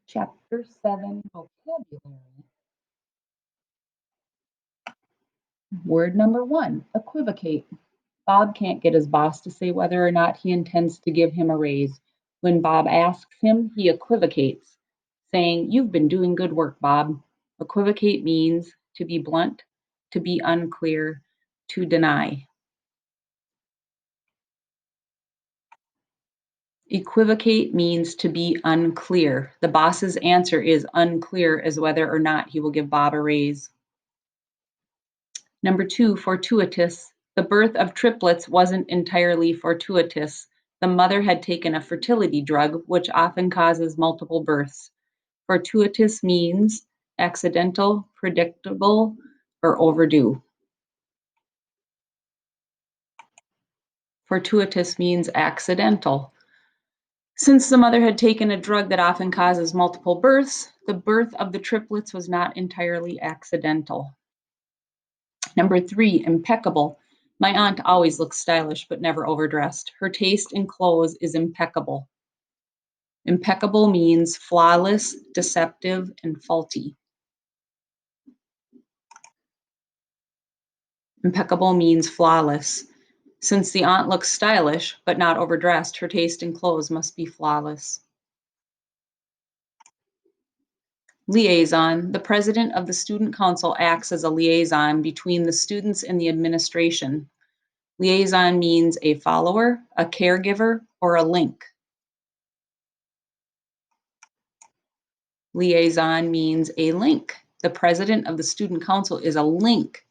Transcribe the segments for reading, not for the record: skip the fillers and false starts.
Chapter 7, Vocabulary. Word number 1, equivocate. Bob can't get his boss to say whether or not he intends to give him a raise. When Bob asks him, he equivocates, saying, "You've been doing good work, Bob." Equivocate means to be blunt, to be unclear, to deny. Equivocate means to be unclear. The boss's answer is unclear as whether or not he will give Bob a raise. Number 2, fortuitous. The birth of triplets wasn't entirely fortuitous. The mother had taken a fertility drug, which often causes multiple births. Fortuitous means accidental, predictable, or overdue. Fortuitous means accidental. Since the mother had taken a drug that often causes multiple births, the birth of the triplets was not entirely accidental. Number 3, impeccable. My aunt always looks stylish but never overdressed. Her taste in clothes is impeccable. Impeccable means flawless, deceptive, and faulty. Impeccable means flawless. Since the aunt looks stylish but not overdressed, her taste in clothes must be flawless. Liaison. The president of the student council acts as a liaison between the students and the administration. Liaison means a follower, a caregiver, or a link. Liaison means a link. The president of the student council is a link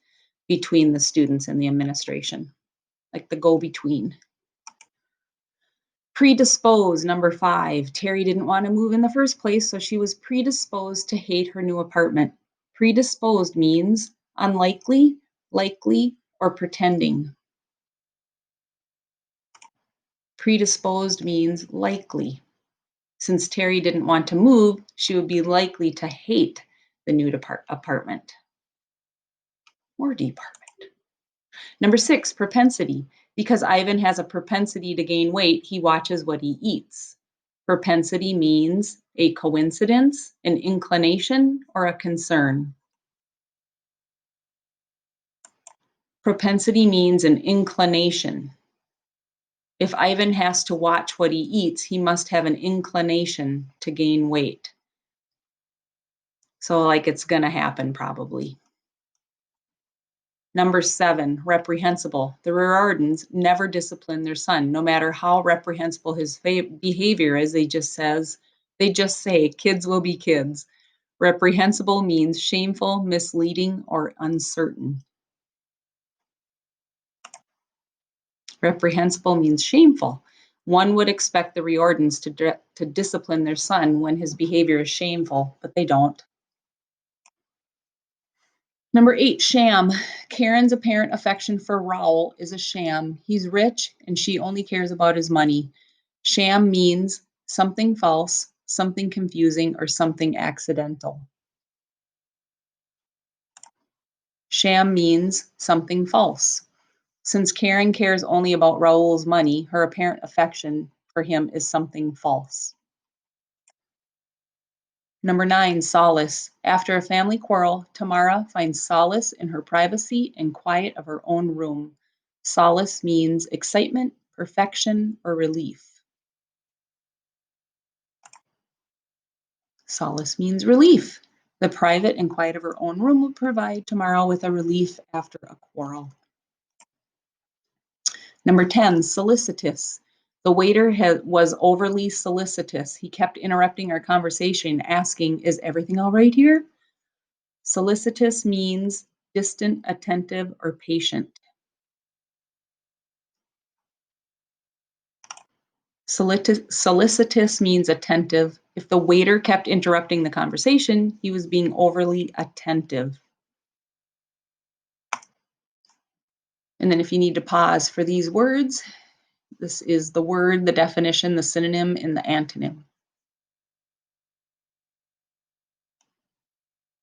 between the students and the administration, like the go-between. Predispose, number 5. Terry didn't want to move in the first place, so she was predisposed to hate her new apartment. Predisposed means unlikely, likely, or pretending. Predisposed means likely. Since Terry didn't want to move, she would be likely to hate the new apartment or department. Number 6, propensity. Because Ivan has a propensity to gain weight, he watches what he eats. Propensity means a coincidence, an inclination, or a concern. Propensity means an inclination. If Ivan has to watch what he eats, he must have an inclination to gain weight. So like it's gonna happen probably. Number 7, reprehensible. The Riordans never discipline their son, no matter how reprehensible his behavior is. They just say, kids will be kids. Reprehensible means shameful, misleading, or uncertain. Reprehensible means shameful. One would expect the Riordans to discipline their son when his behavior is shameful, but they don't. Number 8, sham. Karen's apparent affection for Raoul is a sham. He's rich and she only cares about his money. Sham means something false, something confusing, or something accidental. Sham means something false. Since Karen cares only about Raoul's money, her apparent affection for him is something false. Number 9, solace. After a family quarrel, Tamara finds solace in her privacy and quiet of her own room. Solace means excitement, perfection, or relief. Solace means relief. The private and quiet of her own room will provide Tamara with a relief after a quarrel. Number 10, solicitous. The waiter was overly solicitous. He kept interrupting our conversation, asking, "Is everything all right here?" Solicitous means distant, attentive, or patient. Solicitous means attentive. If the waiter kept interrupting the conversation, he was being overly attentive. And then if you need to pause for these words, this is the word, the definition, the synonym, and the antonym.